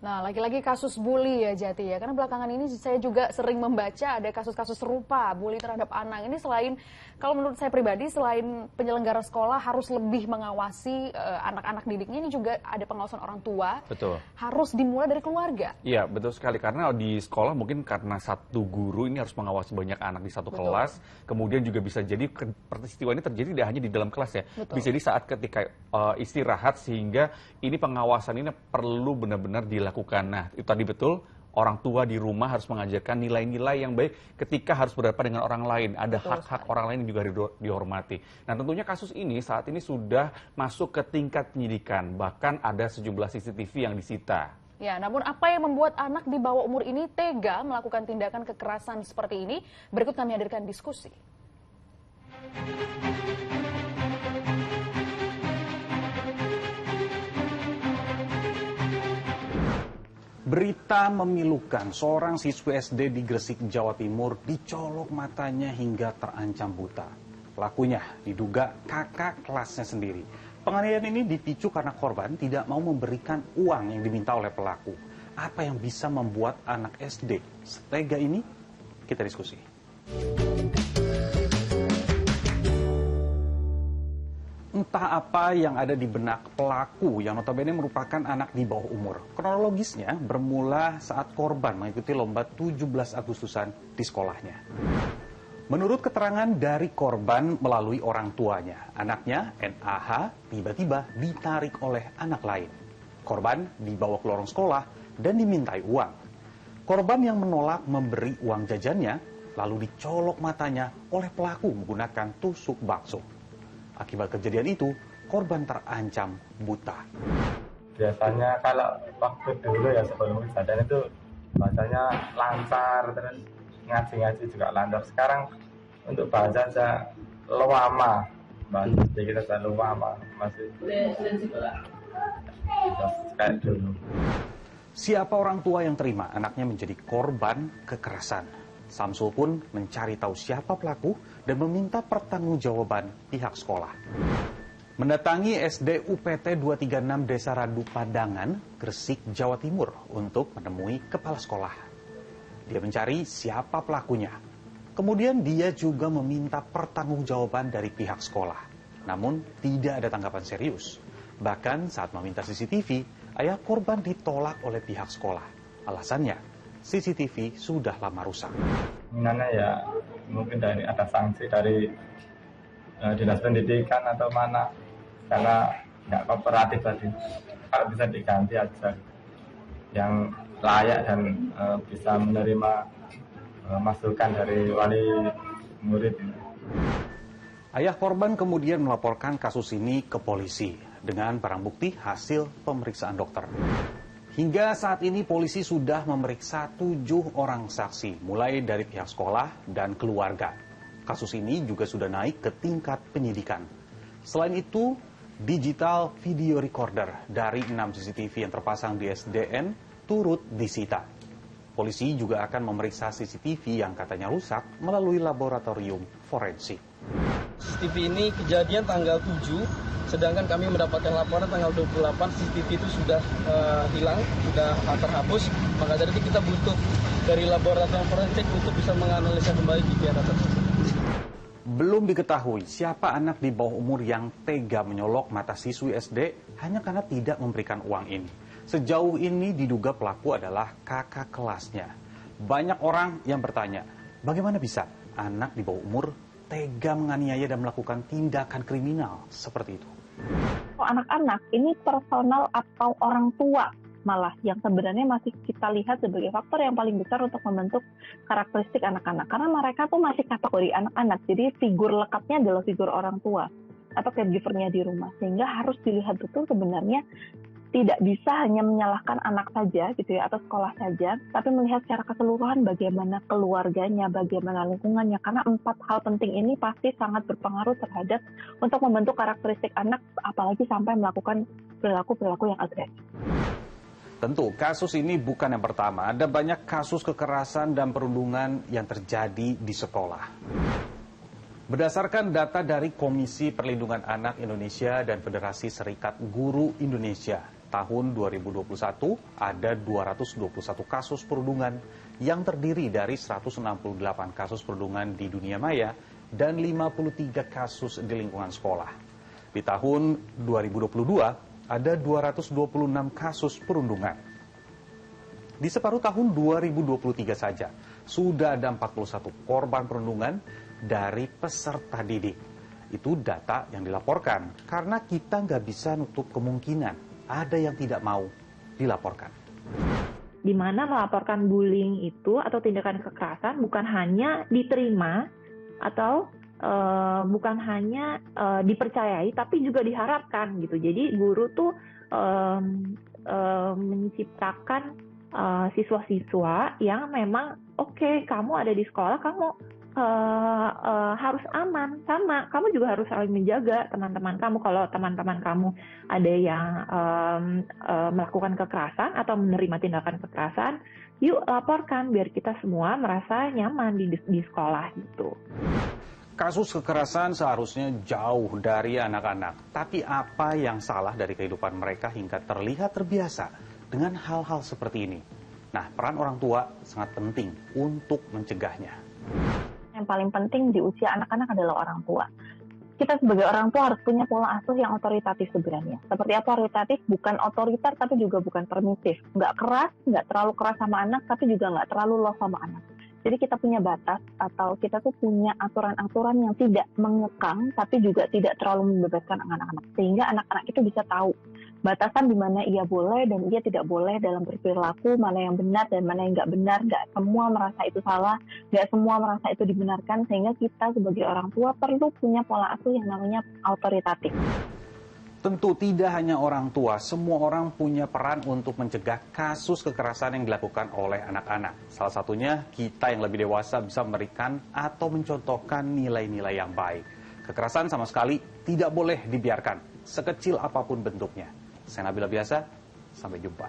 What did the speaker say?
Nah, lagi-lagi kasus bully ya Jati ya, karena belakangan ini saya juga sering membaca ada kasus-kasus serupa bully terhadap anak. Ini selain, kalau menurut saya pribadi, selain penyelenggara sekolah harus lebih mengawasi anak-anak didiknya, ini juga ada pengawasan orang tua. Betul. Harus dimulai dari keluarga. Iya, betul sekali. Karena di sekolah mungkin karena satu guru ini harus mengawasi banyak anak di satu kelas, kemudian juga bisa jadi peristiwa ini terjadi tidak hanya di dalam kelas ya, bisa jadi saat ketika istirahat, sehingga ini pengawasan ini perlu benar-benar dilakukan. Nah, itu tadi betul, orang tua di rumah harus mengajarkan nilai-nilai yang baik ketika harus berhadapan dengan orang lain. Ada hak-hak orang lain yang juga dihormati. Nah, tentunya kasus ini saat ini sudah masuk ke tingkat penyidikan. Bahkan ada sejumlah CCTV yang disita. Ya, namun apa yang membuat anak di bawah umur ini tega melakukan tindakan kekerasan seperti ini? Berikut kami hadirkan diskusi. Berita memilukan, seorang siswi SD di Gresik, Jawa Timur dicolok matanya hingga terancam buta. Pelakunya diduga kakak kelasnya sendiri. Penganiayaan ini dipicu karena korban tidak mau memberikan uang yang diminta oleh pelaku. Apa yang bisa membuat anak SD setega ini? Kita diskusi. Entah apa yang ada di benak pelaku yang notabene merupakan anak di bawah umur. Kronologisnya bermula saat korban mengikuti lomba 17 Agustusan di sekolahnya. Menurut keterangan dari korban melalui orang tuanya, anaknya NAH tiba-tiba ditarik oleh anak lain. Korban dibawa ke lorong sekolah dan dimintai uang. Korban yang menolak memberi uang jajannya lalu dicolok matanya oleh pelaku menggunakan tusuk bakso. Akibat kejadian itu, korban terancam buta. Biasanya kalau waktu dulu ya sebelum kejadian itu bahasanya lancar, terus ngaji-ngaji juga lancar. Sekarang untuk bahasa aja lewama, bahasa kita aja lewama, masih kayak dulu. Siapa orang tua yang terima anaknya menjadi korban kekerasan? Samsul pun mencari tahu siapa pelaku dan meminta pertanggungjawaban pihak sekolah. Mendatangi SD UPT 236 Desa Radu Padangan, Gresik, Jawa Timur untuk menemui kepala sekolah. Dia mencari siapa pelakunya. Kemudian dia juga meminta pertanggungjawaban dari pihak sekolah. Namun tidak ada tanggapan serius. Bahkan saat meminta CCTV, ayah korban ditolak oleh pihak sekolah. Alasannya, CCTV sudah lama rusak. Gimana ya, mungkin ada sanksi dari dinas pendidikan atau mana, karena nggak kooperatif tadi. Kalau bisa diganti aja yang layak dan bisa menerima masukan dari wali murid. Ayah korban kemudian melaporkan kasus ini ke polisi dengan barang bukti hasil pemeriksaan dokter. Hingga saat ini polisi sudah memeriksa 7 orang saksi, mulai dari pihak sekolah dan keluarga. Kasus ini juga sudah naik ke tingkat penyidikan. Selain itu, digital video recorder dari 6 CCTV yang terpasang di SDN turut disita. Polisi juga akan memeriksa CCTV yang katanya rusak melalui laboratorium forensik. CCTV ini kejadian tanggal 7. Sedangkan kami mendapatkan laporan tanggal 28 CCTV itu sudah hilang, sudah terhapus. Maka dari itu kita butuh dari laboratorium forensik untuk bisa menganalisa kembali data tersebut. Belum diketahui siapa anak di bawah umur yang tega menyolok mata siswi SD hanya karena tidak memberikan uang ini. Sejauh ini diduga pelaku adalah kakak kelasnya. Banyak orang yang bertanya, bagaimana bisa anak di bawah umur tega menganiaya dan melakukan tindakan kriminal seperti itu? Anak-anak ini personal atau orang tua malah yang sebenarnya masih kita lihat sebagai faktor yang paling besar untuk membentuk karakteristik anak-anak. Karena mereka tuh masih kategori anak-anak, jadi figur lekatnya adalah figur orang tua atau caregiver-nya di rumah. Sehingga harus dilihat betul sebenarnya tidak bisa hanya menyalahkan anak saja gitu ya atau sekolah saja, tapi melihat secara keseluruhan bagaimana keluarganya, bagaimana lingkungannya, karena 4 hal penting ini pasti sangat berpengaruh terhadap untuk membentuk karakteristik anak, apalagi sampai melakukan perilaku-perilaku yang agresif. Tentu kasus ini bukan yang pertama, ada banyak kasus kekerasan dan perundungan yang terjadi di sekolah. Berdasarkan data dari Komisi Perlindungan Anak Indonesia dan Federasi Serikat Guru Indonesia, tahun 2021 ada 221 kasus perundungan yang terdiri dari 168 kasus perundungan di dunia maya dan 53 kasus di lingkungan sekolah. Di tahun 2022 ada 226 kasus perundungan. Di separuh tahun 2023 saja sudah ada 41 korban perundungan dari peserta didik. Itu data yang dilaporkan, karena kita nggak bisa nutup kemungkinan ada yang tidak mau dilaporkan. Di mana melaporkan bullying itu atau tindakan kekerasan bukan hanya diterima atau bukan hanya dipercayai, tapi juga diharapkan gitu. Jadi guru tuh menciptakan siswa-siswa yang memang oke, kamu ada di sekolah, kamu harus aman, sama kamu juga harus saling menjaga teman-teman kamu. Kalau teman-teman kamu ada yang melakukan kekerasan atau menerima tindakan kekerasan, yuk laporkan biar kita semua merasa nyaman di sekolah gitu. Kasus kekerasan seharusnya jauh dari anak-anak, tapi apa yang salah dari kehidupan mereka hingga terlihat terbiasa dengan hal-hal seperti ini? Nah, peran orang tua sangat penting untuk mencegahnya. Yang paling penting di usia anak-anak adalah orang tua. Kita sebagai orang tua harus punya pola asuh yang otoritatif sebenarnya. Seperti apa otoritatif? Bukan otoriter tapi juga bukan permisif. Nggak keras, nggak terlalu keras sama anak, tapi juga nggak terlalu low sama anak. Jadi kita punya batas atau kita tuh punya aturan-aturan yang tidak mengekang tapi juga tidak terlalu membebaskan anak-anak. Sehingga anak-anak itu bisa tahu batasan di mana ia boleh dan ia tidak boleh dalam berperilaku, mana yang benar dan mana yang nggak benar. Nggak semua merasa itu salah, nggak semua merasa itu dibenarkan, sehingga kita sebagai orang tua perlu punya pola asuh yang namanya autoritatif. Tentu tidak hanya orang tua, semua orang punya peran untuk mencegah kasus kekerasan yang dilakukan oleh anak-anak. Salah satunya kita yang lebih dewasa bisa memberikan atau mencontohkan nilai-nilai yang baik. Kekerasan sama sekali tidak boleh dibiarkan, sekecil apapun bentuknya. Saya Nabila Biasa, sampai jumpa.